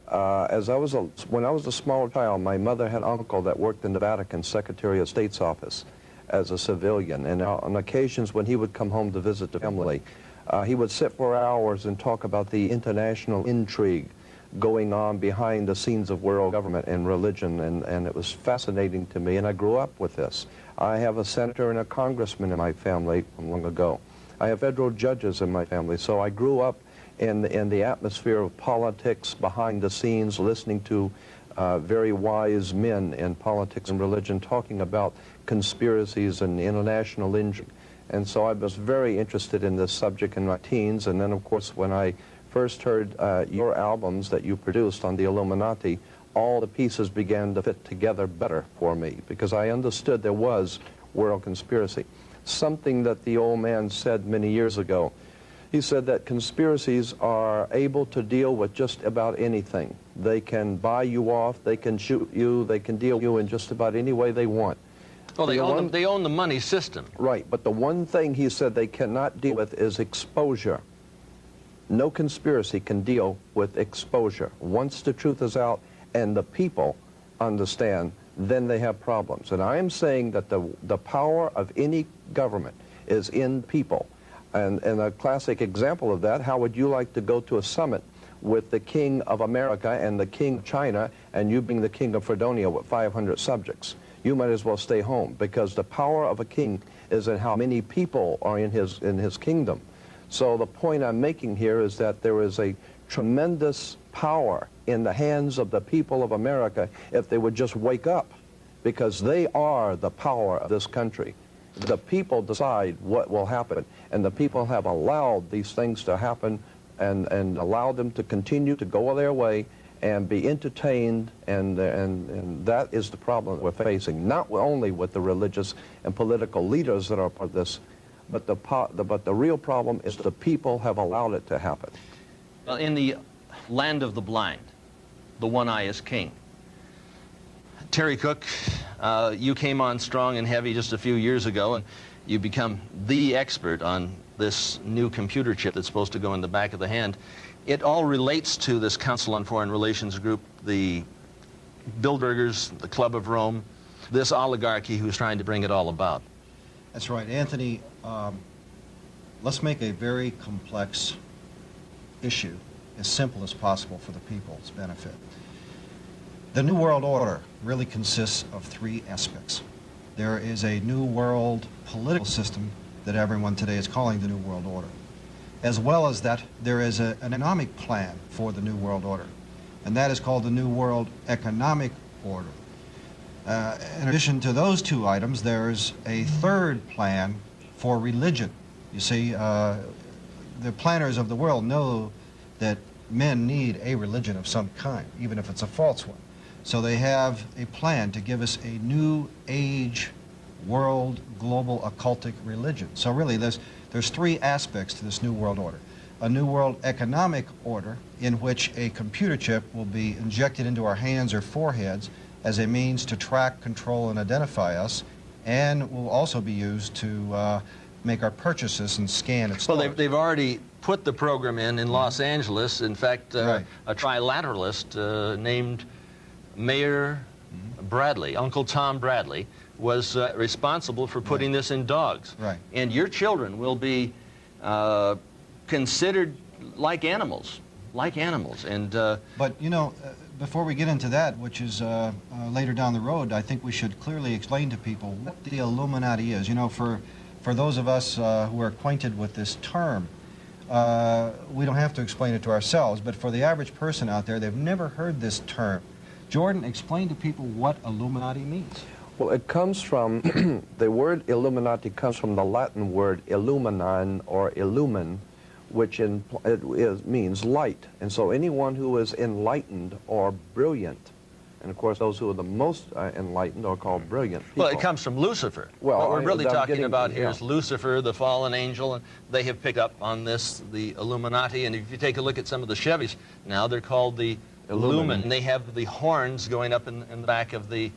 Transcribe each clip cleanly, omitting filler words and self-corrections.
When I was a small child, my mother had an uncle that worked in the Vatican Secretary of State's office as a civilian, and on occasions when he would come home to visit the family, he would sit for hours and talk about the international intrigue going on behind the scenes of world government and religion, and it was fascinating to me, and I grew up with this. I have a senator and a congressman in my family from long ago. I have federal judges in my family, so I grew up in the atmosphere of politics behind the scenes, listening to very wise men in politics and religion talking about conspiracies and international intrigue. And so I was very interested in this subject in my teens, and then of course when I first heard your albums that you produced on the Illuminati, all the pieces began to fit together better for me, because I understood there was world conspiracy. Something that the old man said many years ago. He said that conspiracies are able to deal with just about anything. They can buy you off, they can shoot you, they can deal with you in just about any way they want. Well, they own the money system. Right, but the one thing he said they cannot deal with is exposure. No conspiracy can deal with exposure. Once the truth is out and the people understand, then they have problems. And I am saying that the power of any government is in people. And a classic example of that, how would you like to go to a summit with the King of America and the King of China, and you being the King of Fredonia with 500 subjects? You might as well stay home, because the power of a king is in how many people are in his kingdom. So the point I'm making here is that there is a tremendous power in the hands of the people of America if they would just wake up, because they are the power of this country. The people decide what will happen, and the people have allowed these things to happen and allowed them to continue to go their way and be entertained, and that is the problem that we're facing, not only with the religious and political leaders that are part of this, but the real problem is the people have allowed it to happen. Well, in the land of the blind, the one eye is king. Terry Cook, you came on strong and heavy just a few years ago, and you become the expert on this new computer chip that's supposed to go in the back of the hand. It all relates to this Council on Foreign Relations group, the Bilderbergers, the Club of Rome, this oligarchy who's trying to bring it all about. That's right, Anthony. Let's make a very complex issue as simple as possible for the people's benefit. The New World Order really consists of three aspects. There is a New World political system that everyone today is calling the New World Order. As well as that, there is an economic plan for the New World Order, and that is called the New World Economic Order. In addition to those two items, there's a third plan for religion. You see, the planners of the world know that men need a religion of some kind, even if it's a false one. So they have a plan to give us a new age world global occultic religion. So really there's three aspects to this New World Order. A New World Economic Order in which a computer chip will be injected into our hands or foreheads as a means to track, control, and identify us, and will also be used to make our purchases and scan its Well, they've already put the program in Los Angeles. In fact, right. A trilateralist named Mayor Bradley, Uncle Tom Bradley, was responsible for putting this in dogs. Right. And your children will be considered like animals. And but you know, before we get into that, which is later down the road, I think we should clearly explain to people what the Illuminati is. You know, for those of us who are acquainted with this term, we don't have to explain it to ourselves, but for the average person out there, they've never heard this term. Jordan, explain to people what Illuminati means. Well, it comes from, the word Illuminati comes from the Latin word illuminan or illumin, which means light. And so anyone who is enlightened or brilliant, and of course those who are the most enlightened are called brilliant people. Well, it comes from Lucifer. Well, what we're really talking about here is Lucifer, the fallen angel, and they have picked up on this, the Illuminati. And if you take a look at some of the Chevys, now they're called the Illumin. And they have the horns going up in the back of the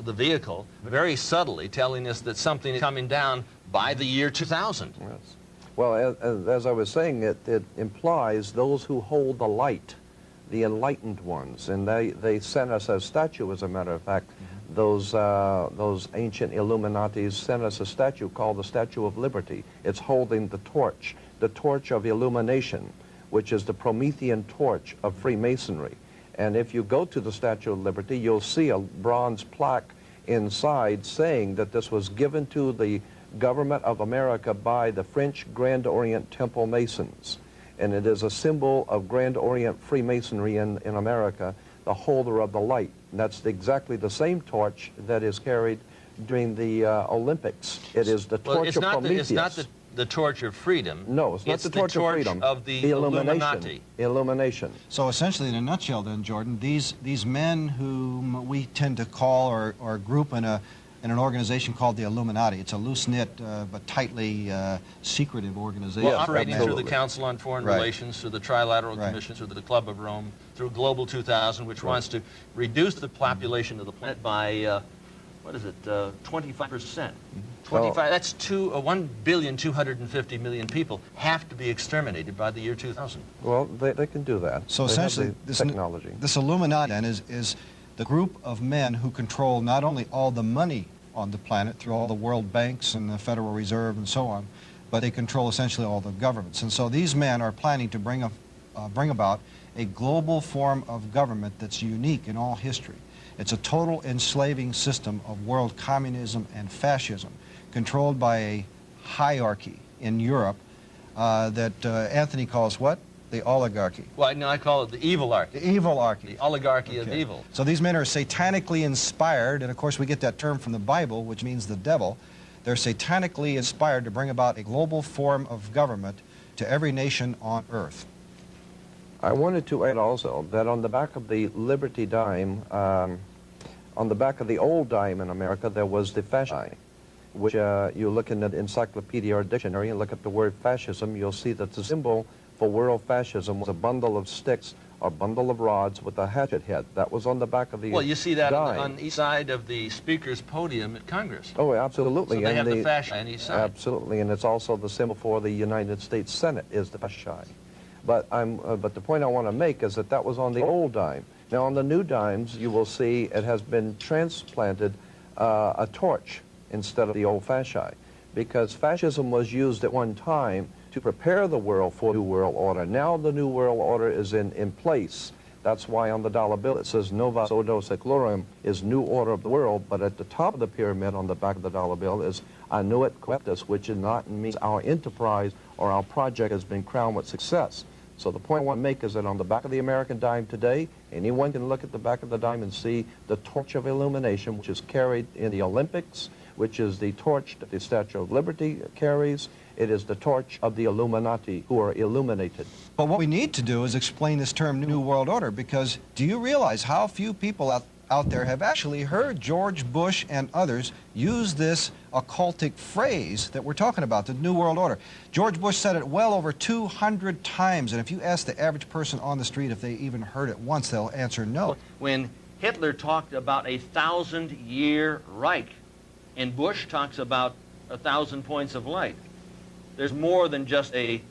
vehicle, very subtly telling us that something is coming down by the year 2000. Yes. Well, as I was saying, it implies those who hold the light, the enlightened ones, and they sent us a statue, as a matter of fact. Those ancient Illuminatis sent us a statue called the Statue of Liberty. It's holding the torch of illumination, which is the Promethean torch of Freemasonry. And if you go to the Statue of Liberty, you'll see a bronze plaque inside saying that this was given to the government of America by the French Grand Orient Temple Masons. And it is a symbol of Grand Orient Freemasonry in America, the holder of the light. And that's exactly the same torch that is carried during the Olympics. It is the torch of Prometheus. It's not the torch of freedom. No, it's not the torch of freedom. Of the Illuminati. Illumination. So essentially, in a nutshell then, Jordan, these men whom we tend to call or group in an organization called the Illuminati. It's a loose-knit but tightly secretive organization. Well, operating through the Council on Foreign Relations, through the Trilateral Commission, through the Club of Rome, through Global 2000, which wants to reduce the population of the planet by, 25%. 25, that's 1,250,000,000 people have to be exterminated by the year 2000. Well, they can do that. So essentially, this technology. This Illuminati then is the group of men who control not only all the money on the planet through all the world banks and the Federal Reserve and so on, but they control essentially all the governments. And so these men are planning to bring about a global form of government that's unique in all history. It's a total enslaving system of world communism and fascism, controlled by a hierarchy in Europe that Anthony calls what? The oligarchy. Well, no, I call it the evilarchy. The evilarchy. The oligarchy of evil. So these men are satanically inspired, and of course we get that term from the Bible, which means the devil. They're satanically inspired to bring about a global form of government to every nation on earth. I wanted to add also that on the back of the Liberty dime, on the back of the old dime in America, there was the fascism, which you look in the encyclopedia or dictionary and look at the word fascism, you'll see that the symbol for world fascism was a bundle of sticks or bundle of rods with a hatchet head. That was on the back of the Well, you see that dime. on each side of the speaker's podium at Congress. Oh, absolutely. So they have the fascism on each side. Absolutely, and it's also the symbol for the United States Senate is the fascism. But the point I want to make is that was on the old dime. Now, on the new dimes, you will see it has been transplanted a torch instead of the old fascism, because fascism was used at one time to prepare the world for the New World Order. Now the New World Order is in place. That's why on the dollar bill it says Novus Ordo Seclorum is New Order of the World, but at the top of the pyramid on the back of the dollar bill is Annuit Coeptus, which is not means our enterprise or our project has been crowned with success. So the point I want to make is that on the back of the American dime today, anyone can look at the back of the dime and see the torch of illumination, which is carried in the Olympics, which is the torch that the Statue of Liberty carries. It is the torch of the Illuminati who are illuminated. But what we need to do is explain this term New World Order, because do you realize how few people out there have actually heard George Bush and others use this occultic phrase that we're talking about, the New World Order? George Bush said it well over 200 times, and if you ask the average person on the street if they even heard it once, they'll answer no. When Hitler talked about a 1,000-year Reich, and Bush talks about 1,000 points of light, there's more than just a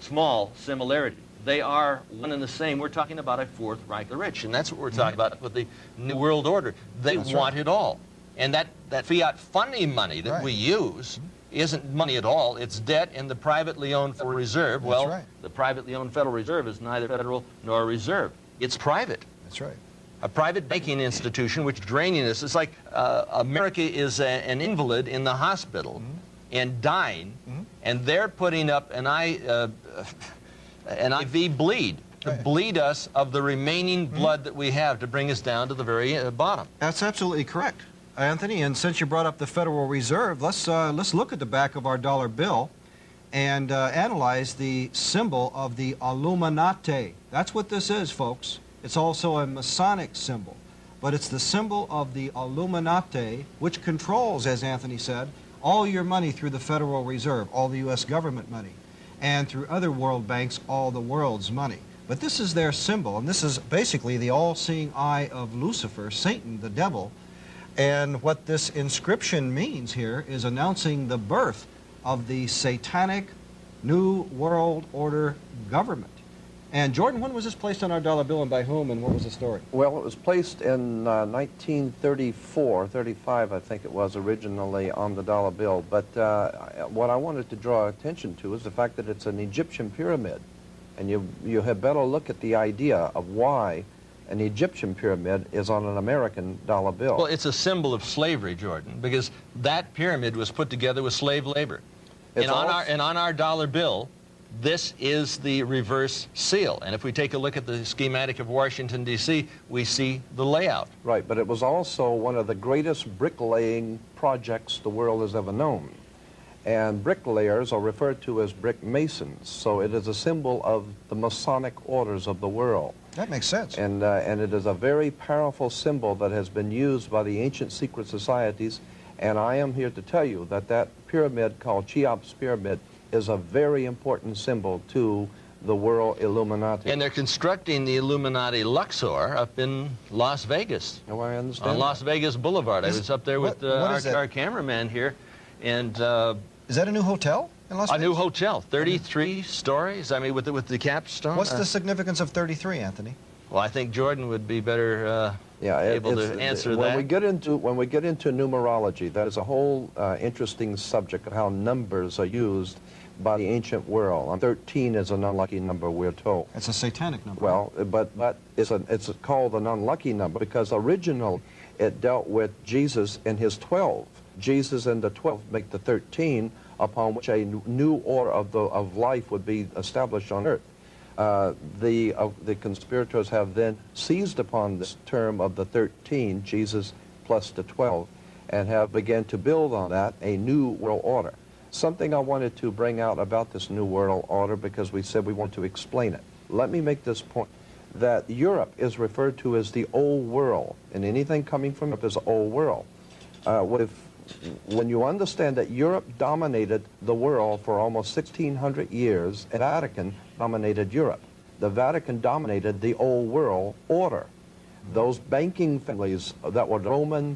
small similarity. They are one and the same. We're talking about a Fourth Reich the rich, and that's what we're talking about with the New World Order. They want it all. And that fiat funding money that we use isn't money at all. It's debt in the privately owned Federal Reserve. The privately owned Federal Reserve is neither federal nor a reserve. It's private. That's right. A private banking institution which is draining us. It's like America is an invalid in the hospital and dying, and they're putting up an IV bleed to bleed us of the remaining blood that we have to bring us down to the very bottom. That's absolutely correct, Anthony. And since you brought up the Federal Reserve, let's look at the back of our dollar bill and analyze the symbol of the Illuminati. That's what this is, folks. It's also a Masonic symbol, but it's the symbol of the Illuminati, which controls, as Anthony said, all your money through the Federal Reserve, all the U.S. government money, and through other world banks, all the world's money. But this is their symbol, and this is basically the all-seeing eye of Lucifer, Satan, the devil. And what this inscription means here is announcing the birth of the satanic New World Order government. And Jordan, when was this placed on our dollar bill and by whom, and what was the story? Well, it was placed in 1934, 35, I think it was, originally on the dollar bill. But what I wanted to draw attention to is the fact that it's an Egyptian pyramid. And you had better look at the idea of why an Egyptian pyramid is on an American dollar bill. Well, it's a symbol of slavery, Jordan, because that pyramid was put together with slave labor. And on our dollar bill, this is the reverse seal. And if we take a look at the schematic of Washington, D.C., we see the layout. Right, but it was also one of the greatest bricklaying projects the world has ever known. And bricklayers are referred to as brick masons, so it is a symbol of the Masonic orders of the world. That makes sense. And it is a very powerful symbol that has been used by the ancient secret societies, and I am here to tell you that that pyramid called Cheops Pyramid is a very important symbol to the world Illuminati. And they're constructing the Illuminati Luxor up in Las Vegas. Oh, I understand. On Las Vegas Boulevard. I was up there with our cameraman here, and is that a new hotel in Las Vegas? A new hotel, 33 stories. I mean, with the capstone. What's the significance of 33, Anthony? Well, I think Jordan would be better able to answer that. When we get into numerology, that is a whole interesting subject of how numbers are used by the ancient world. 13 is an unlucky number, we're told. It's a satanic number. Well, but it's called an unlucky number because originally it dealt with Jesus and his 12. Jesus and the 12 make the 13, upon which a new order of life would be established on earth. The conspirators have then seized upon this term of the 13, Jesus plus the 12, and have begun to build on that a new world order. Something I wanted to bring out about this new world order, because we said we want to explain it. Let me make this point, that Europe is referred to as the old world, and anything coming from Europe is the old world. When you understand that Europe dominated the world for almost 1,600 years, and the Vatican dominated Europe. The Vatican dominated the old world order. Those banking families that were Roman,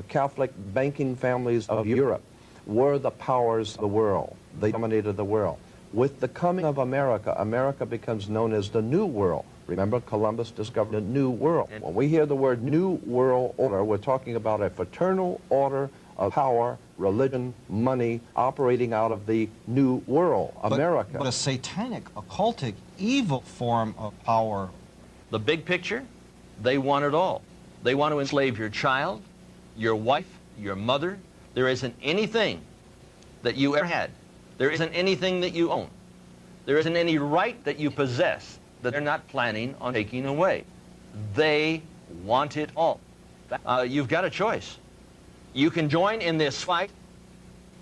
Catholic banking families of Europe were the powers of the world. They dominated the world. With the coming of America, America becomes known as the New World. Remember, Columbus discovered a new world. When we hear the word New World Order, we're talking about a fraternal order of power, religion, money, operating out of the New World, America. But a satanic, occultic, evil form of power. The big picture, they want it all. They want to enslave your child, your wife, your mother. There isn't anything that you ever had. There isn't anything that you own. There isn't any right that you possess that they're not planning on taking away. They want it all. You've got a choice. You can join in this fight,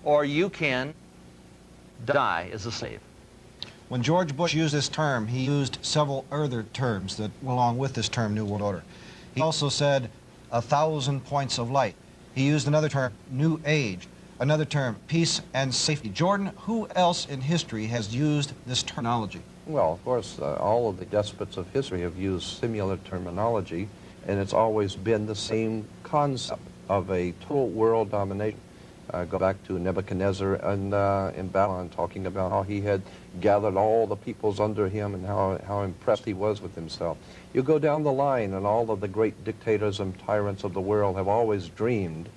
or you can die as a slave. When George Bush used this term, he used several other terms that went along with this term, New World Order. He also said 1,000 points of light. He used another term, New Age. Another term, peace and safety. Jordan, who else in history has used this terminology? Well, of course, all of the despots of history have used similar terminology, and it's always been the same concept of a total world domination. Go back to Nebuchadnezzar in Babylon, talking about how he had gathered all the peoples under him and how impressed he was with himself. You go down the line, and all of the great dictators and tyrants of the world have always dreamed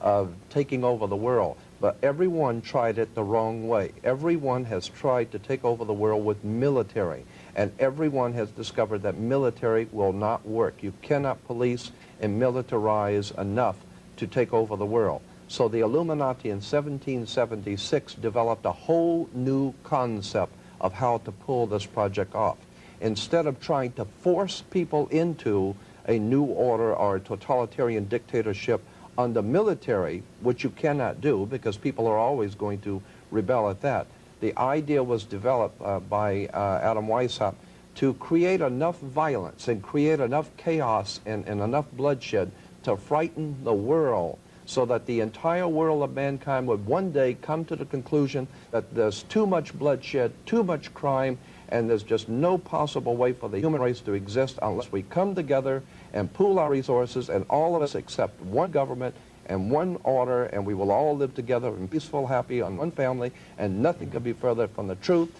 of taking over the world, but everyone tried it the wrong way. Everyone has tried to take over the world with military, and everyone has discovered that military will not work. You cannot police and militarize enough to take over the world. So the Illuminati in 1776 developed a whole new concept of how to pull this project off. Instead of trying to force people into a new order or a totalitarian dictatorship under military, which you cannot do because people are always going to rebel at that, the idea was developed by Adam Weishaupt to create enough violence and create enough chaos and enough bloodshed to frighten the world, so that the entire world of mankind would one day come to the conclusion that there's too much bloodshed, too much crime, and there's just no possible way for the human race to exist unless we come together and pool our resources, and all of us accept one government and one order, and we will all live together in peaceful, happy, on one family, and nothing could be further from the truth.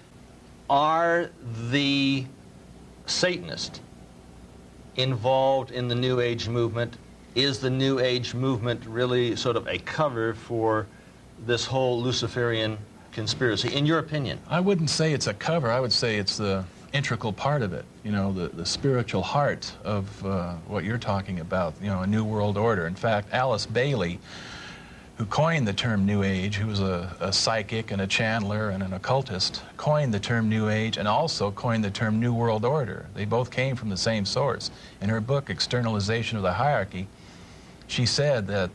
Are the Satanist involved in the New Age movement? Is the New Age movement really sort of a cover for this whole Luciferian conspiracy, in your opinion? I wouldn't say it's a cover. I would say it's the integral part of it, you know, the spiritual heart of what you're talking about, you know, a New World Order. In fact, Alice Bailey, who coined the term New Age, who was a psychic and a channeler and an occultist, coined the term New Age and also coined the term New World Order. They both came from the same source. In her book, Externalization of the Hierarchy, she said that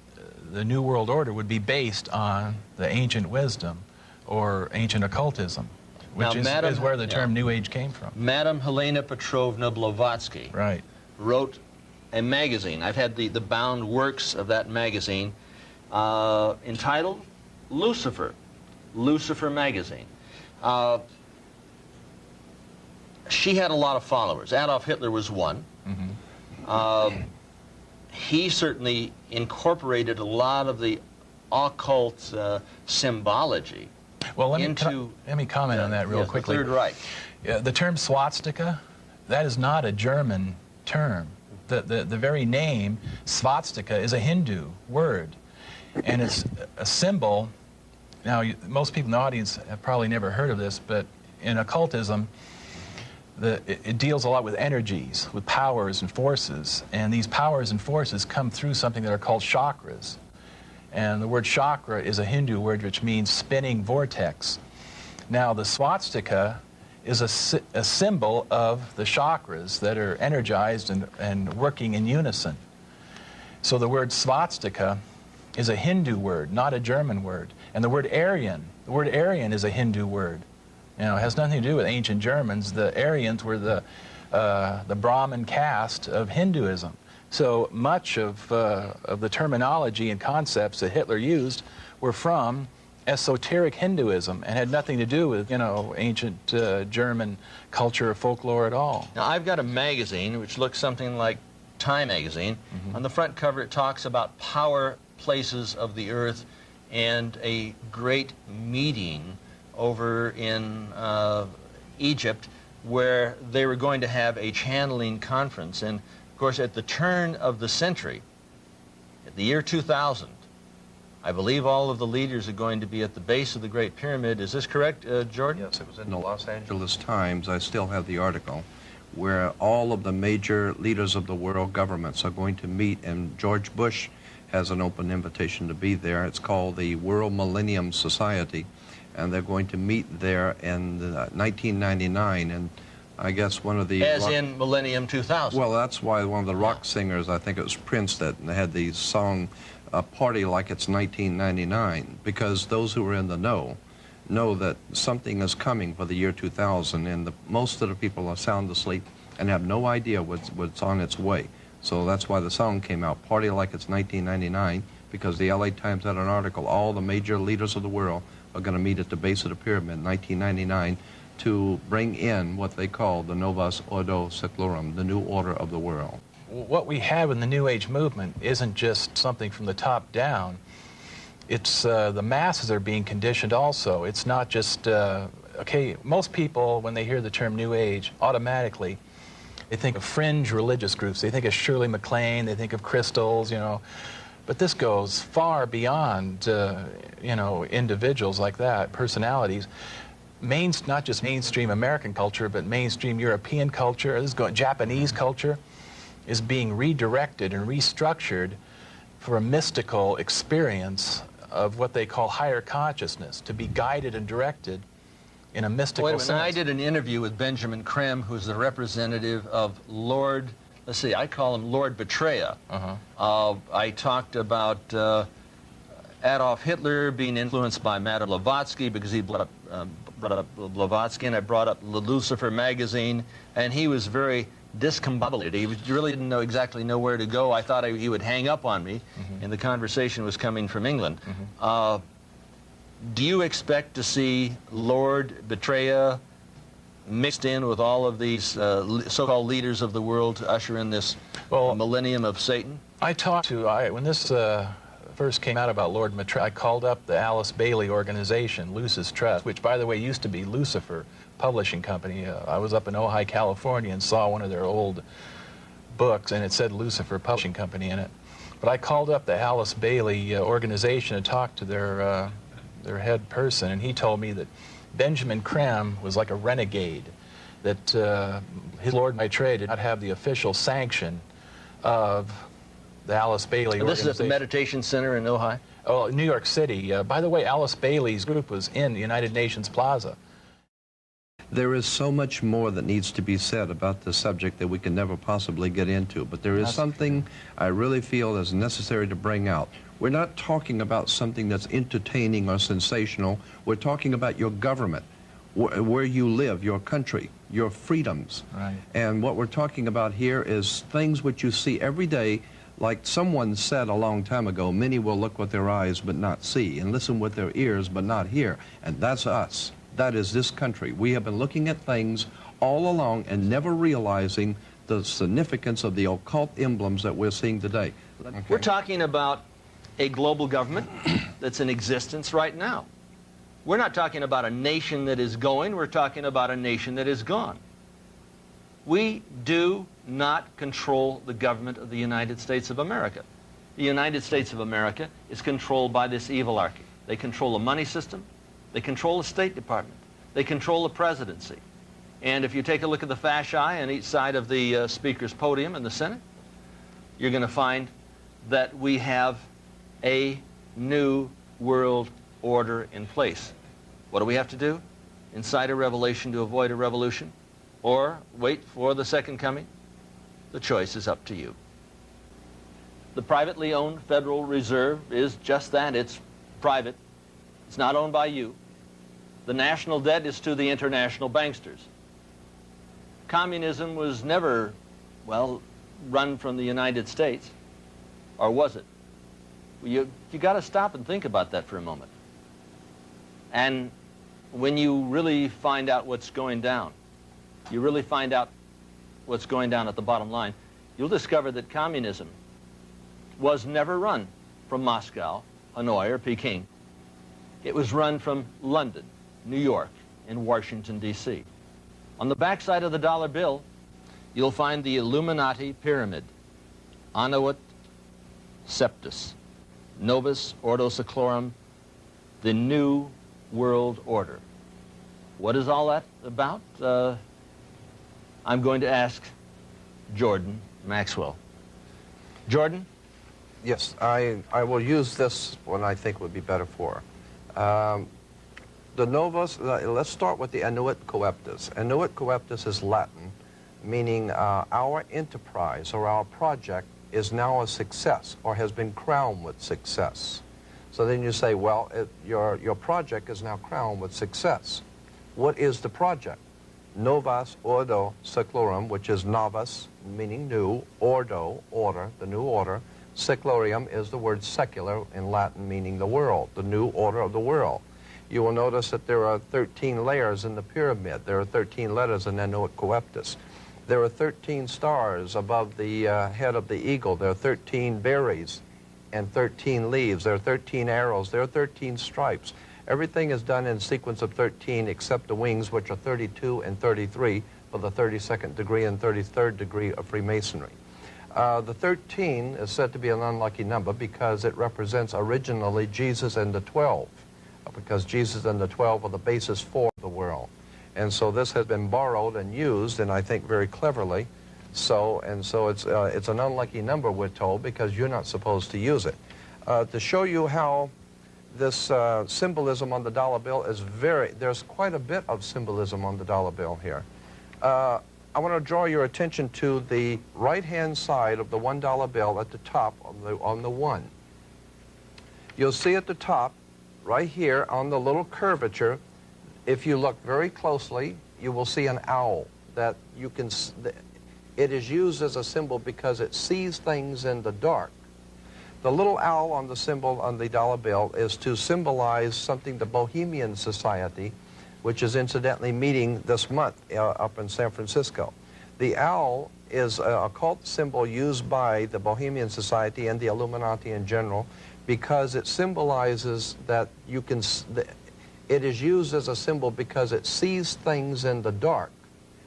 the New World Order would be based on the ancient wisdom or ancient occultism, which is where the term New Age came from. Madame Helena Petrovna Blavatsky wrote a magazine. I've had the bound works of that magazine entitled Lucifer, Lucifer Magazine. She had a lot of followers. Adolf Hitler was one. He certainly incorporated a lot of the occult symbology. Well, let me comment on that real quickly. The Third Reich. The term swastika, that is not a German term. The very name, swastika, is a Hindu word. And it's a symbol. Now, most people in the audience have probably never heard of this, but in occultism, it deals a lot with energies, with powers and forces. And these powers and forces come through something that are called chakras. And the word chakra is a Hindu word which means spinning vortex. Now, the swastika is a symbol of the chakras that are energized and working in unison. So the word swastika is a Hindu word, not a German word. And the word Aryan is a Hindu word. You know, it has nothing to do with ancient Germans. The Aryans were the Brahmin caste of Hinduism. So much of the terminology and concepts that Hitler used were from esoteric Hinduism and had nothing to do with, you know, ancient German culture or folklore at all. Now, I've got a magazine which looks something like Time magazine. On the front cover, it talks about power places of the earth and a great meeting over in Egypt where they were going to have a channeling conference. And of course, at the turn of the century, at the year 2000, I believe all of the leaders are going to be at the base of the Great Pyramid. Is this correct, Jordan? Yes, it was in the Los Angeles Times. I still have the article, where all of the major leaders of the world governments are going to meet, and George Bush has an open invitation to be there. It's called the World Millennium Society, and they're going to meet there in 1999, and I guess one of the... As in Millennium 2000. Well, that's why one of the rock singers, I think it was Prince, that had the song Party Like It's 1999, because those who are in the know that something is coming for the year 2000, and most of the people are sound asleep and have no idea what's on its way. So that's why the song came out, Party Like It's 1999, because the LA Times had an article, all the major leaders of the world are going to meet at the base of the pyramid in 1999 to bring in what they call the Novus Ordo Seclorum, the new order of the world. What we have in the New Age movement isn't just something from the top down. It's the masses are being conditioned also. It's not just, okay, most people, when they hear the term New Age, automatically, they think of fringe religious groups. They think of Shirley MacLaine, they think of crystals, you know. But this goes far beyond, you know, individuals like that, personalities. Not just mainstream American culture, but mainstream European culture, Japanese culture, is being redirected and restructured for a mystical experience of what they call higher consciousness, to be guided and directed in a mystical sense. I did an interview with Benjamin Krem, who's the representative of Lord, let's see, I call him Lord Betraya. I talked about Adolf Hitler being influenced by Madame Blavatsky because he brought up Blavatsky, and I brought up the Lucifer magazine, and he was very discombobulated. He really didn't exactly know where to go. I thought he would hang up on me, and the conversation was coming from England. Do you expect to see Lord Betraya mixed in with all of these so-called leaders of the world to usher in this millennium of Satan? I talked to, when this first came out about Lord Betraya, I called up the Alice Bailey organization, Lucis Trust, which, by the way, used to be Lucifer publishing company. I was up in Ojai, California, and saw one of their old books, and it said Lucifer Publishing Company in it. But I called up the Alice Bailey organization and talked to their head person, and he told me that Benjamin Crumb was like a renegade, that his Lord by trade did not have the official sanction of the Alice Bailey and this organization. is at the Meditation Center in Ojai? Oh, New York City. By the way, Alice Bailey's group was in the United Nations Plaza. There is so much more that needs to be said about this subject that we can never possibly get into, but there is something I really feel is necessary to bring out. We're not talking about something that's entertaining or sensational. We're talking about your government, where you live, your country, your freedoms. Right. And what we're talking about here is things which you see every day. Like someone said a long time ago, many will look with their eyes but not see, and listen with their ears but not hear. And that's us. That is this country. We have been looking at things all along and never realizing the significance of the occult emblems that we're seeing today. Okay. We're talking about a global government that's in existence right now. We're not talking about a nation that is going, we're talking about a nation that is gone. We do not control the government of the United States of America. The United States of America is controlled by this evilarchy. They control the money system, they control the State Department, they control the presidency. And if you take a look at the fasci on each side of the Speaker's podium in the Senate, you're going to find that we have a new world order in place. What do we have to do? Incite a revelation to avoid a revolution? Or wait for the second coming? The choice is up to you. The privately owned Federal Reserve is just that. It's private. It's not owned by you. The national debt is to the international banksters. Communism was never, well, run from the United States. Or was it? You got to stop and think about that for a moment. And when you really find out what's going down, you really find out what's going down at the bottom line, you'll discover that communism was never run from Moscow, Hanoi, or Peking. It was run from London, New York, and Washington, D.C. On the backside of the dollar bill, you'll find the Illuminati pyramid, Annuit Septus, Novus Ordo Seclorum, the New World Order. What is all that about? I'm going to ask Jordan Maxwell. Jordan? Yes, I will use this one I think would be better for. The Novus, let's start with the Annuit Coeptus. Annuit Coeptus is Latin, meaning our enterprise or our project is now a success or has been crowned with success. So then you say, well, your project is now crowned with success. What is the project? Novus Ordo Seclorum, which is novus, meaning new, ordo, order, the new order. Seclorium is the word secular in Latin, meaning the world, the new order of the world. You will notice that there are 13 layers in the pyramid. There are 13 letters in Annuit Coeptus. There are 13 stars above the head of the eagle. There are 13 berries and 13 leaves. There are 13 arrows. There are 13 stripes. Everything is done in sequence of 13 except the wings, which are 32 and 33 for the 32nd degree and 33rd degree of Freemasonry. The 13 is said to be an unlucky number because it represents originally Jesus and the 12, because Jesus and the 12 are the basis for the world. And so this has been borrowed and used, and I think very cleverly. So it's an unlucky number, we're told, because you're not supposed to use it. To show you how this symbolism on the dollar bill is there's quite a bit of symbolism on the dollar bill here. I want to draw your attention to the right-hand side of the $1 bill at the top on the 1. You'll see at the top, right here on the little curvature, if you look very closely, you will see an owl that you can. It is used as a symbol because it sees things in the dark. The little owl on the symbol on the dollar bill is to symbolize something the Bohemian Society, which is incidentally meeting this month up in San Francisco. The owl is an occult symbol used by the Bohemian Society and the Illuminati in general because it symbolizes that you can, It is used as a symbol because it sees things in the dark,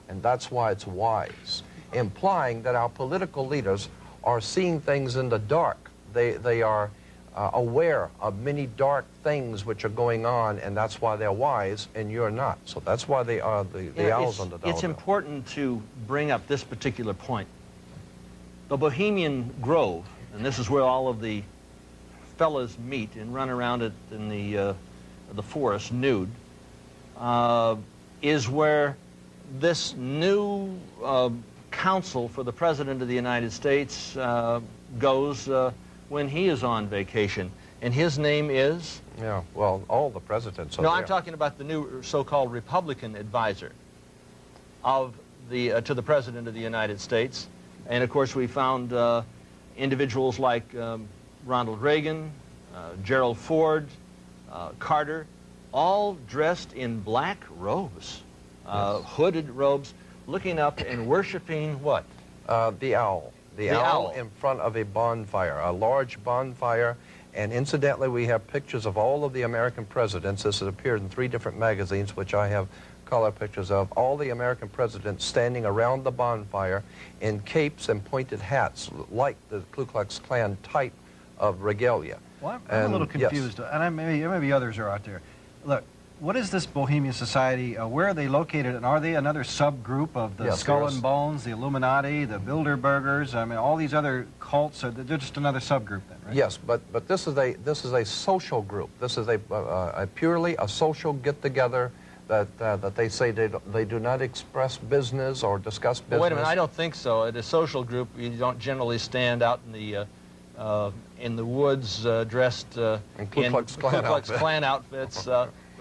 and that's why it's wise, implying that our political leaders are seeing things in the dark. They are aware of many dark things which are going on, and that's why they're wise, and you're not. So that's why they are the owls on the dollar It's bill. important to bring up this particular point. The Bohemian Grove, and this is where all of the fellas meet and run around it in the forest nude, is where this new counsel for the President of the United States goes when he is on vacation. And his name is? Yeah, well, all the presidents are No, there. I'm talking about the new so-called Republican advisor of the to the President of the United States. And of course we found individuals like Ronald Reagan, Gerald Ford, Carter, all dressed in black robes, Yes. hooded robes, looking up and worshiping what? The owl. The owl in front of a bonfire, a large bonfire. And incidentally, we have pictures of all of the American presidents. This has appeared in 3 different magazines, which I have color pictures of. All the American presidents standing around the bonfire in capes and pointed hats, like the Ku Klux Klan type of regalia. Well, I'm a little confused, and maybe others are out there. Look, what is this Bohemian Society? Where are they located, and are they another subgroup of the Yes, Skull there's- and Bones, the Illuminati, the Bilderbergers? I mean, all these other cults, they're just another subgroup then, right? Yes, but this is a social group. This is a purely a social get-together that they say they do not express business or discuss business. Well, wait a minute, I don't think so. At a social group, you don't generally stand out in the woods dressed In Ku Klux Klan outfits,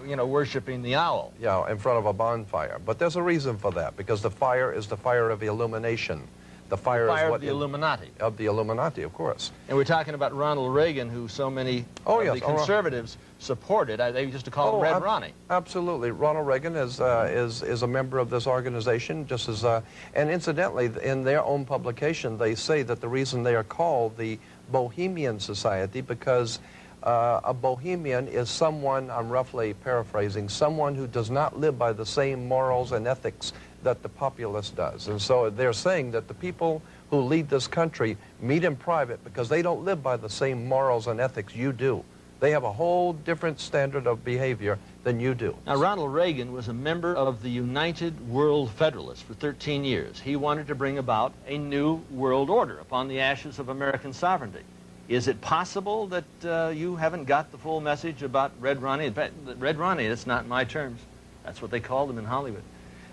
you know, worshiping the owl. Yeah, in front of a bonfire. But there's a reason for that, because the fire is the fire of illumination. The fire, is of what the Illuminati. Of the Illuminati, of course. And we're talking about Ronald Reagan, who so many Oh, of yes. the conservatives supported. They used to call him Red Ronnie. Absolutely. Ronald Reagan is a member of this organization, just as, and incidentally, in their own publication, they say that the reason they are called the Bohemian Society, because a Bohemian is someone, I'm roughly paraphrasing, someone who does not live by the same morals and ethics that the populace does. And so they're saying that the people who lead this country meet in private because they don't live by the same morals and ethics you do. They have a whole different standard of behavior than you do. Now, Ronald Reagan was a member of the United World Federalists for 13 years. He wanted to bring about a new world order upon the ashes of American sovereignty. Is it possible that you haven't got the full message about Red Ronnie? In fact, Red Ronnie, that's not my terms. That's what they called him in Hollywood.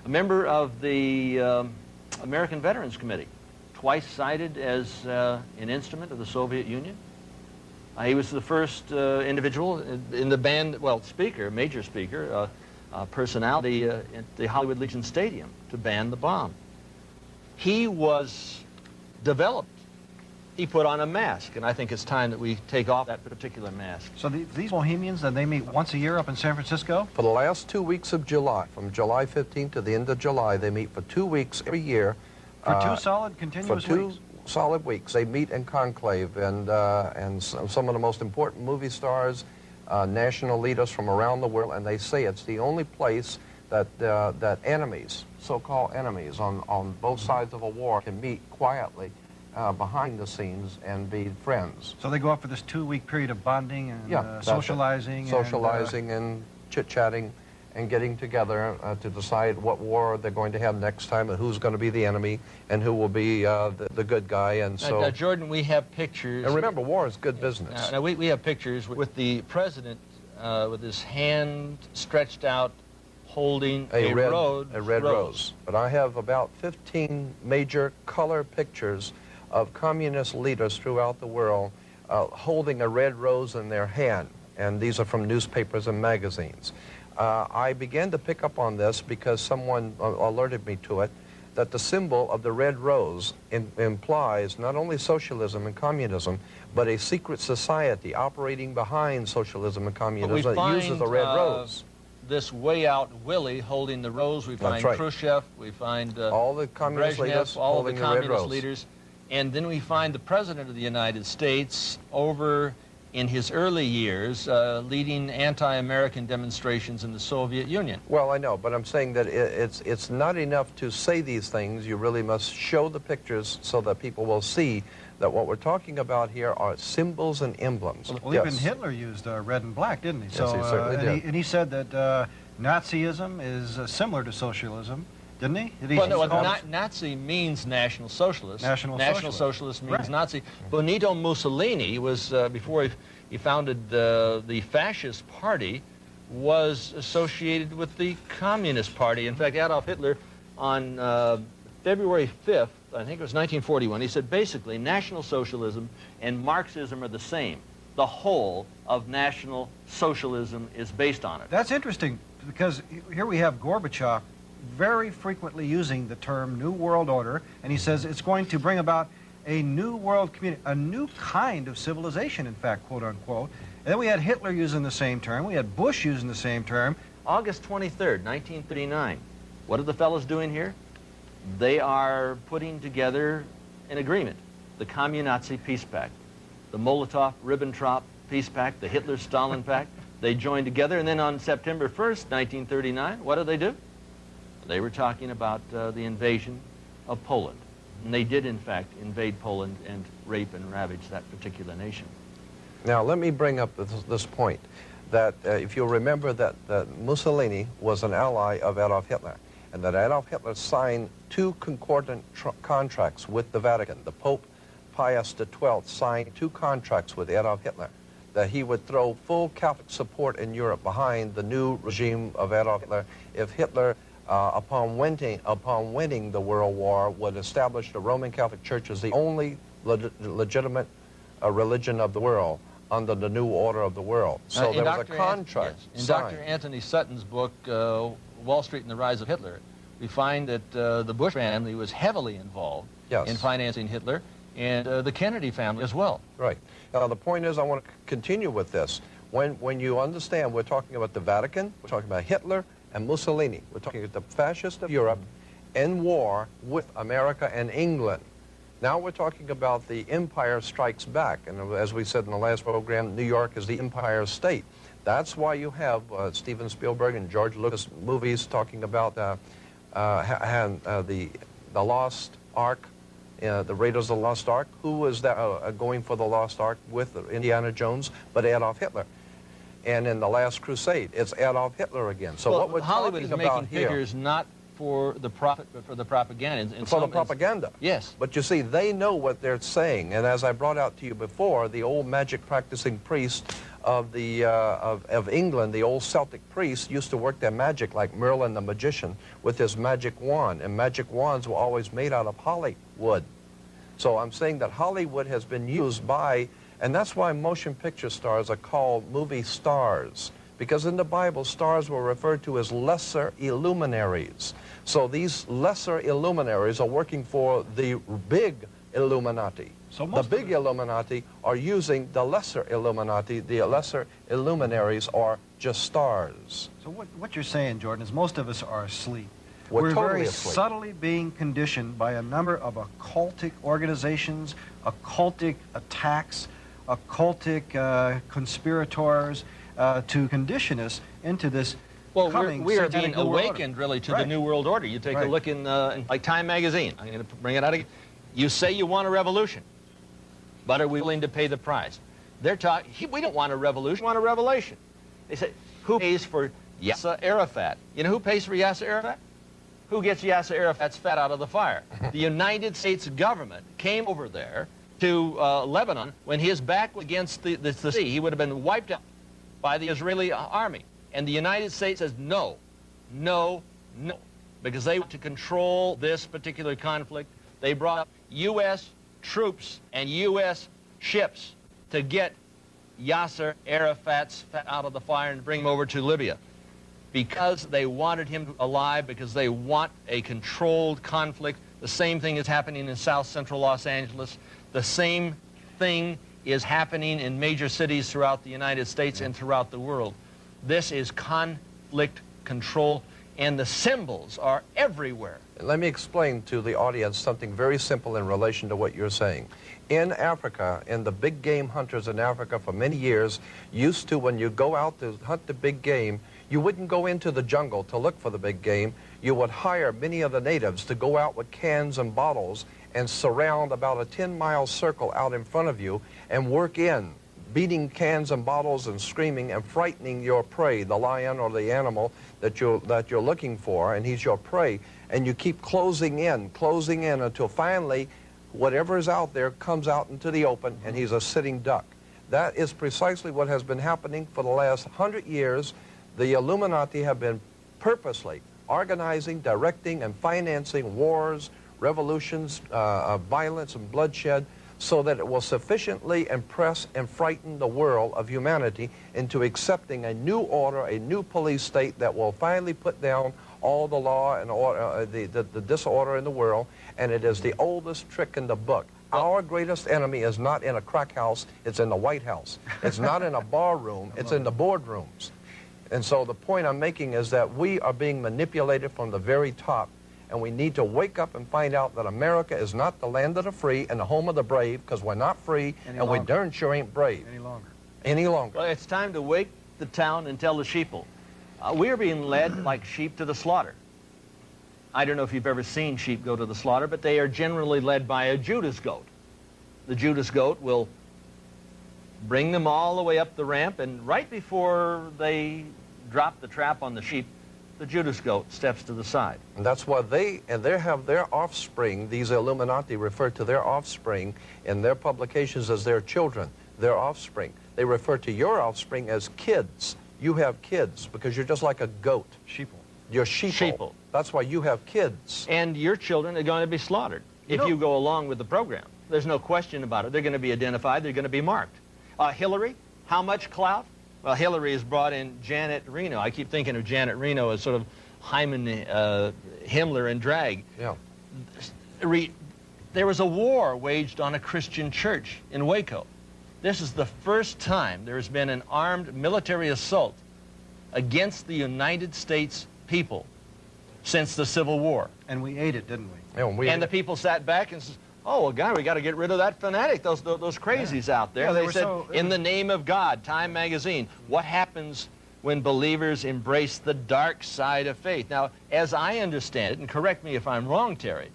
A member of the American Veterans Committee, twice cited as an instrument of the Soviet Union. He was the first individual in the band, well, speaker, major speaker, personality at the Hollywood Legion Stadium to ban the bomb. He was developed. He put on a mask, and I think it's time that we take off that particular mask. So these Bohemians, then they meet once a year up in San Francisco? For the last 2 weeks of July, from July 15th to the end of July, they meet for 2 weeks every year. For 2 solid, continuous for weeks? 2 solid weeks. They meet in conclave, and some of the most important movie stars, national leaders from around the world, and they say it's the only place that enemies, so-called enemies on both sides of a war, can meet quietly behind the scenes and be friends. So they go up for this 2-week period of bonding and socializing. Socializing and chit-chatting and getting together to decide what war they're going to have next time and who's going to be the enemy and who will be the good guy. And so, now, Jordan, we have pictures. And remember, war is good business. Now we have pictures with the president with his hand stretched out, holding a red rose. But I have about 15 major color pictures of communist leaders throughout the world holding a red rose in their hand. And these are from newspapers and magazines. I began to pick up on this because someone alerted me to it, that the symbol of the red rose implies not only socialism and communism, but a secret society operating behind socialism and communism that uses the red rose. This way out Willie holding the rose. We find Khrushchev, we find all the communist leaders, all of the communist leaders, and then we find the President of the United States over in his early years leading anti-American demonstrations in the Soviet Union. Well, I know, but I'm saying that it's not enough to say these things. You really must show the pictures so that people will see that what we're talking about here are symbols and emblems. Well, even Hitler used red and black, didn't he? Yes, he certainly did. And he said that Nazism is similar to socialism, didn't he? Well, no, Nazi means National Socialist. National Socialist means right. Nazi. Benito Mussolini was, before he founded the Fascist Party, was associated with the Communist Party. In fact, Adolf Hitler, on February 5th, I think it was 1941, he said, basically, National Socialism and Marxism are the same. The whole of National Socialism is based on it. That's interesting, because here we have Gorbachev very frequently using the term New World Order, and he says it's going to bring about a new world community, a new kind of civilization, in fact, quote unquote. And then we had Hitler using the same term, we had Bush using the same term. August 23rd, 1939. What are the fellows doing here? They are putting together an agreement, the Commun-Nazi Peace Pact, the Molotov-Ribbentrop Peace Pact, the Hitler-Stalin Pact. They joined together, and then on September 1st, 1939, what did? They were talking about the invasion of Poland. And they did, in fact, invade Poland and rape and ravage that particular nation. Now, let me bring up this point, that if you'll remember that Mussolini was an ally of Adolf Hitler, and that Adolf Hitler signed two concordant contracts with the Vatican. The Pope Pius XII signed two contracts with Adolf Hitler, that he would throw full Catholic support in Europe behind the new regime of Adolf Hitler if Hitler, upon winning the World War, would establish the Roman Catholic Church as the only legitimate religion of the world under the new order of the world. So there was a contract in signed. Dr. Anthony Sutton's book, Wall Street and the Rise of Hitler, we find that the Bush family was heavily involved in financing Hitler, and the Kennedy family as well. Right. Now, the point is, I want to continue with this. When you understand, we're talking about the Vatican, we're talking about Hitler and Mussolini. We're talking about the fascists of Europe in war with America and England. Now we're talking about the Empire Strikes Back, and as we said in the last program, New York is the Empire State. That's why you have Steven Spielberg and George Lucas movies talking about the Lost Ark, the Raiders of the Lost Ark. Who was that, going for the Lost Ark with Indiana Jones, but Adolf Hitler? And in The Last Crusade, it's Adolf Hitler again. So what we're Hollywood talking is about making here, figures not for the profit, but for the propaganda. for the propaganda. Yes. But you see, they know what they're saying. And as I brought out to you before, the old magic practicing priest of England, the old Celtic priest, used to work their magic like Merlin the magician with his magic wand. And magic wands were always made out of Hollywood. So I'm saying that Hollywood has been used by, and that's why motion picture stars are called movie stars. Because in the Bible, stars were referred to as lesser illuminaries. So these lesser illuminaries are working for the big Illuminati. So the big Illuminati are using the lesser Illuminati. The lesser illuminaries are just stars. So what you're saying, Jordan, is most of us are asleep. We're totally very asleep. subtly being conditioned by a number of occultic organizations, occultic attacks, occultic conspirators to condition us into this we are being awakened, really, to the New World Order. You take a look in like Time magazine. I'm going to bring it out again. You say you want a revolution, but are we willing to pay the price? They're talking, we don't want a revolution, we want a revelation. They say, who pays for Yasser Arafat? You know who pays for Yasser Arafat? Who gets Yasser Arafat's fat out of the fire? The United States government came over there to Lebanon when his back was against the sea. He would have been wiped out by the Israeli army. And the United States says no, no, no, because they want to control this particular conflict. They brought up U.S. troops and U.S. ships to get Yasser Arafat's fat out of the fire and bring him over to Libya, because they wanted him alive, because they want a controlled conflict. The same thing is happening in South Central Los Angeles. The same thing is happening in major cities throughout the United States and throughout the world. This is conflict control, and the symbols are everywhere. Let me explain to the audience something very simple in relation to what you're saying. In Africa, and the big game hunters in Africa for many years used to, when you go out to hunt the big game, you wouldn't go into the jungle to look for the big game. You would hire many of the natives to go out with cans and bottles and surround about a 10-mile circle out in front of you and work in, beating cans and bottles and screaming and frightening your prey, the lion or the animal that you're looking for, and he's your prey. And you keep closing in until finally whatever is out there comes out into the open, and he's a sitting duck. That is precisely what has been happening for the last 100 years. The Illuminati have been purposely organizing, directing, and financing wars, revolutions, violence, and bloodshed, so that it will sufficiently impress and frighten the world of humanity into accepting a new order, a new police state that will finally put down all the law and order, the disorder in the world, and it is the oldest trick in the book. Our greatest enemy is not in a crack house, it's in the White House. It's not in a bar room, it's in the boardrooms. And so the point I'm making is that we are being manipulated from the very top, and we need to wake up and find out that America is not the land of the free and the home of the brave, because we're not free, and we darn sure ain't brave. Any longer. Well, it's time to wake the town and tell the sheeple. We're being led like sheep to the slaughter. I don't know if you've ever seen sheep go to the slaughter, but they are generally led by a Judas goat. The Judas goat will bring them all the way up the ramp, and right before they drop the trap on the sheep, the Judas goat steps to the side. And that's why they have their offspring, these Illuminati refer to their offspring in their publications as their children, their offspring. They refer to your offspring as kids. You have kids because you're just like a goat. Sheeple. You're sheeple. That's why you have kids. And your children are going to be slaughtered if you go along with the program. There's no question about it. They're going to be identified. They're going to be marked. Hillary, how much clout? Well, Hillary has brought in Janet Reno. I keep thinking of Janet Reno as sort of Hyman Himmler in drag. Yeah. There was a war waged on a Christian church in Waco. This is the first time there has been an armed military assault against the United States people since the Civil War. And we ate it, didn't we? Yeah, and the people sat back and said, oh, well, God, we got to get rid of that fanatic, those crazies out there. Yeah, they said, in the name of God, Time magazine, what happens when believers embrace the dark side of faith? Now, as I understand it, and correct me if I'm wrong, Terry,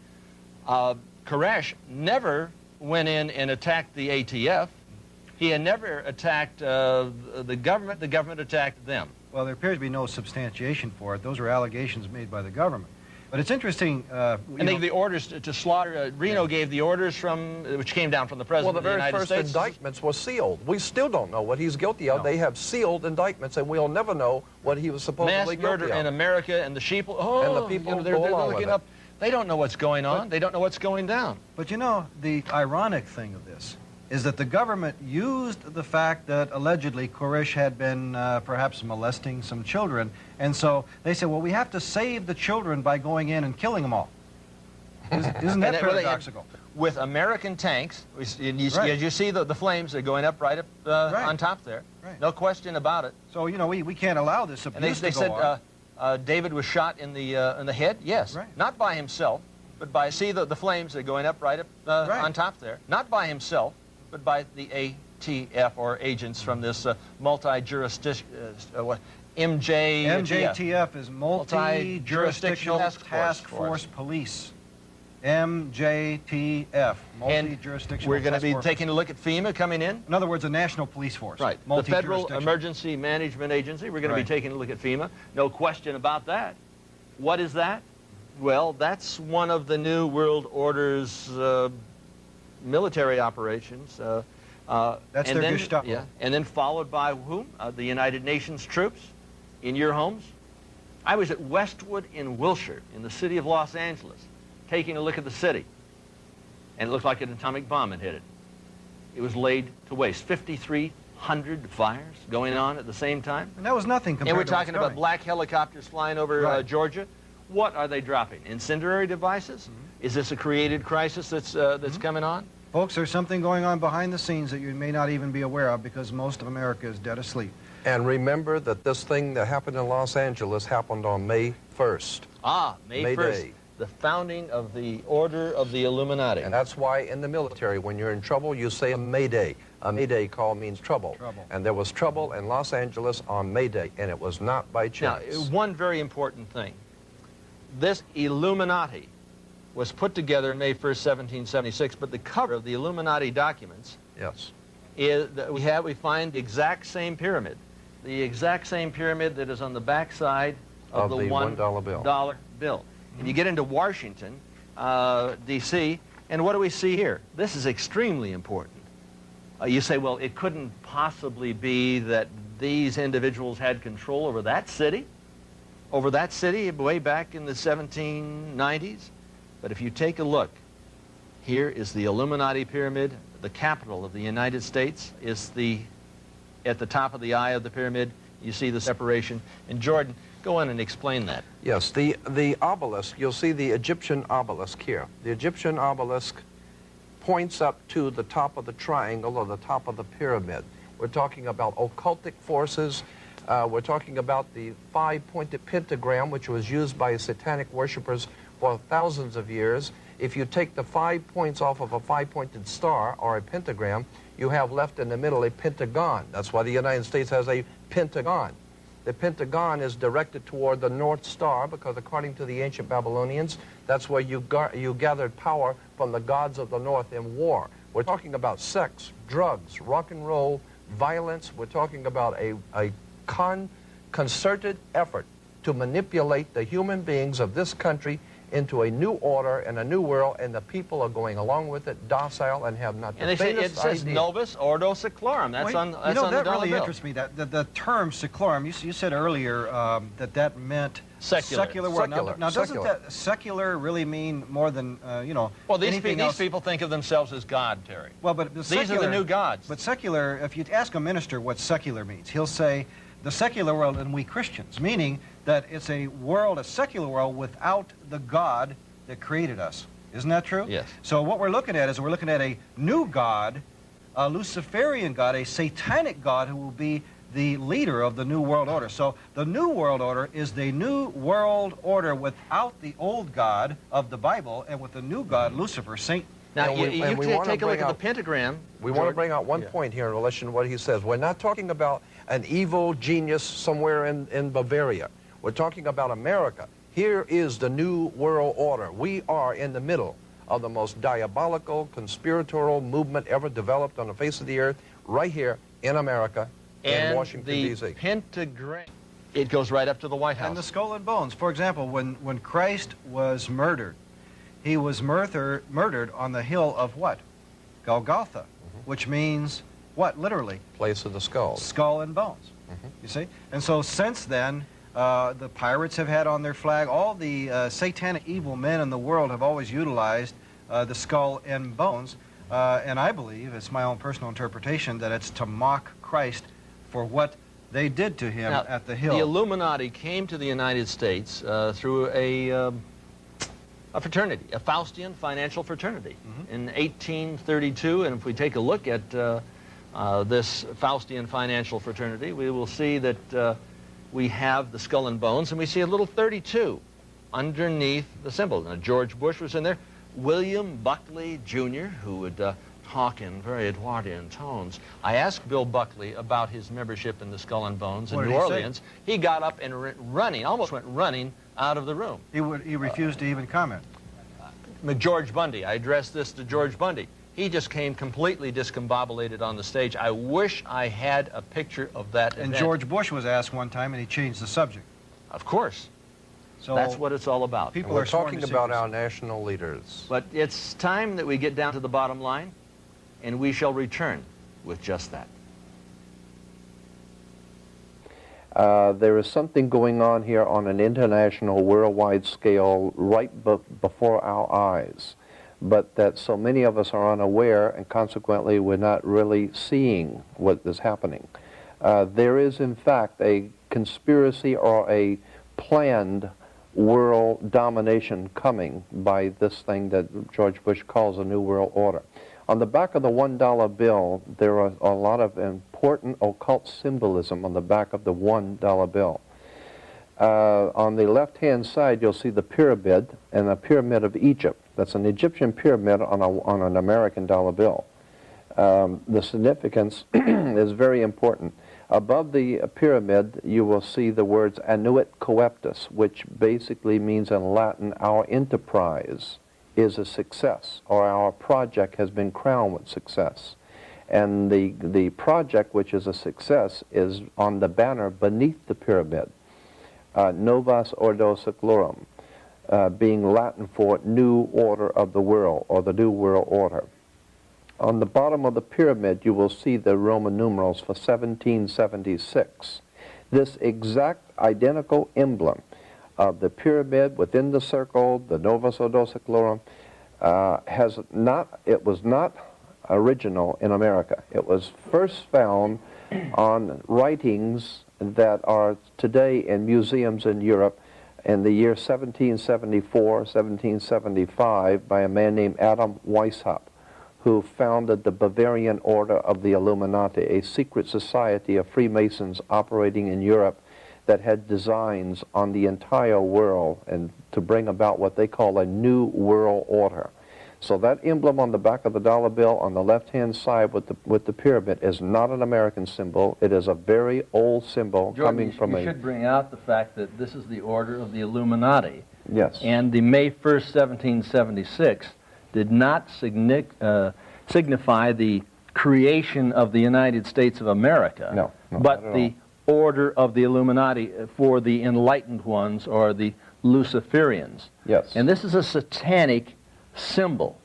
Koresh never went in and attacked the ATF. He had never attacked the government. The government attacked them. Well, there appears to be no substantiation for it. Those are allegations made by the government. But it's interesting. And the orders to slaughter, Reno gave the orders which came down from the President of the United States. Well, the very first indictments were sealed. We still don't know what he's guilty of. No. They have sealed indictments, and we'll never know what he was supposedly guilty of. Mass murder in America, and the sheeple, and the people they're looking up. They don't know what's going on. They don't know what's going down. But you know, the ironic thing of this is that the government used the fact that allegedly Koresh had been perhaps molesting some children, and so they said, well, we have to save the children by going in and killing them all. Isn't that paradoxical? With American tanks, you see the flames are going up right up on top there. Right. No question about it. So, you know, we can't allow this abuse to go on. David was shot in the head, yes. Right. Not by himself, but by, see the flames are going up right up on top there. Not by himself, but by the ATF or agents from this multi-jurisdiction, MJTF. MJTF is Multi-Jurisdictional Task Force Police. MJTF, Multi-Jurisdictional We're going to be taking a look at FEMA coming in. In other words, a national police force. Right. The Federal Emergency Management Agency. We're going to be taking a look at FEMA. No question about that. What is that? Well, that's one of the New World Order's military operations. That's their Gestapo. Yeah, and then followed by whom? The United Nations troops in your homes. I was at Westwood in Wilshire, in the city of Los Angeles, taking a look at the city, and it looked like an atomic bomb had hit it. It was laid to waste. 5,300 fires going on at the same time. And that was nothing compared to what's talking about black helicopters flying over Georgia. What are they dropping? Incendiary devices? Mm-hmm. Is this a created crisis that's coming on? Folks, there's something going on behind the scenes that you may not even be aware of because most of America is dead asleep. And remember that this thing that happened in Los Angeles happened on May 1st. Ah, May 1st. Day. the founding of the Order of the Illuminati. And that's why in the military, when you're in trouble, you say a Mayday. A Mayday call means trouble. And there was trouble in Los Angeles on Mayday, and it was not by chance. Now, one very important thing. This Illuminati was put together May 1st, 1776, but the cover of the Illuminati documents Yes. is that we find the exact same pyramid. The exact same pyramid that is on the back side of the $1 bill. And you get into Washington, D.C., and what do we see here? This is extremely important. You say, well, it couldn't possibly be that these individuals had control over that city? Over that city way back in the 1790s? But if you take a look, here is the Illuminati pyramid. The capital of the United States is at the top of the eye of the pyramid. You see the separation. And Jordan, go in and explain that. Yes, the obelisk, you'll see the Egyptian obelisk here. The Egyptian obelisk points up to the top of the triangle or the top of the pyramid. We're talking about occultic forces. We're talking about the five-pointed pentagram, which was used by satanic worshipers for thousands of years. If you take the 5 points off of a five-pointed star or a pentagram, you have left in the middle a pentagon. That's why the United States has a pentagon. The pentagon is directed toward the North Star because according to the ancient Babylonians, that's where you gathered power from the gods of the North in war. We're talking about sex, drugs, rock and roll, violence. We're talking about a concerted effort to manipulate the human beings of this country into a new order and a new world, and the people are going along with it, docile, and have not the And faintest it says idea. Novus Ordo Seclorum. That's on the that dollar really bill. interests me. That the term seclorum. You said earlier that meant Secular. world. Secular. Now doesn't Secular. that secular really mean more than Well, these anything else? people think of themselves as God, Terry. Well, but These secular, are the new gods. But secular, if you ask a minister what secular means, he'll say the secular world and we Christians, meaning that it's a world, a secular world without the God that created us. Isn't that true? Yes. So what we're looking at is we're looking at a new God, a Luciferian God, a satanic God who will be the leader of the New World Order. So the New World Order is the New World Order without the old God of the Bible and with the new God, Lucifer, Satan. Now, And you we wanna take a look bring at the out- pentagram. We want to bring out one point here in relation to what he says. We're not talking about an evil genius somewhere in Bavaria. We're talking about America. Here is the New World Order. We are in the middle of the most diabolical, conspiratorial movement ever developed on the face of the earth, right here in America, in Washington, D.C. And the pentagram, it goes right up to the White House. And the skull and bones. For example, when Christ was murdered, he was murdered on the hill of what? Golgotha, which means what, literally? Place of the skulls. Skull and bones, you see? And so since then, the pirates have had on their flag, all the satanic evil men in the world have always utilized the skull and bones, and I believe, it's my own personal interpretation, that it's to mock Christ for what they did to him Now, at the hill. The Illuminati came to the United States through a fraternity, a Faustian financial fraternity, in 1832. And if we take a look at this Faustian financial fraternity, we will see that we have the skull and bones, and we see a little 32 underneath the symbol. Now, George Bush was in there. William Buckley, Jr., who would talk in very Edwardian tones. I asked Bill Buckley about his membership in the Skull and Bones in What did New he say? Orleans. He got up and running, almost went running out of the room. He refused to even comment. George Bundy, I addressed this to George Bundy. He just came completely discombobulated on the stage. I wish I had a picture of that And event. George Bush was asked one time, and he changed the subject. Of course. So That's what it's all about. people We're are sworn talking to about secrecy. our national leaders. But it's time that we get down to the bottom line, and we shall return with just that. There is something going on here on an international, worldwide scale right before our eyes, but that so many of us are unaware, and consequently we're not really seeing what is happening. There is, in fact, a conspiracy or a planned world domination coming by this thing that George Bush calls a New World Order. On the back of the $1 bill, there are a lot of important occult symbolism on the back of the $1 bill. On the left-hand side, you'll see the pyramid, and the pyramid of Egypt. That's an Egyptian pyramid on an American dollar bill. The significance is very important. Above the pyramid, you will see the words annuit coeptus, which basically means in Latin, our enterprise is a success, or our project has been crowned with success. And the project, which is a success, is on the banner beneath the pyramid, Novus Ordo Seclorum, being Latin for New Order of the World, or the New World Order. On the bottom of the pyramid, you will see the Roman numerals for 1776. This exact identical emblem of the pyramid within the circle, the Novus Ordo Seclorum, it was not original in America. It was first found on writings that are today in museums in Europe in the year 1774, 1775 by a man named Adam Weishaupt, who founded the Bavarian Order of the Illuminati, a secret society of Freemasons operating in Europe that had designs on the entire world and to bring about what they call a new world order. So that emblem on the back of the dollar bill on the left-hand side with the pyramid is not an American symbol. It is a very old symbol coming from you should bring out the fact that this is the order of the Illuminati. Yes. And the May 1st, 1776 did not signify the creation of the United States of America, no, but the order of the Illuminati for the enlightened ones, or the Luciferians. Yes. And this is a satanic symbol.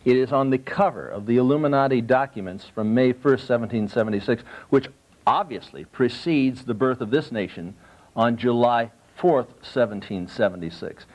It is on the cover of the Illuminati documents from May 1st, 1776, which obviously precedes the birth of this nation on July 4th, 1776.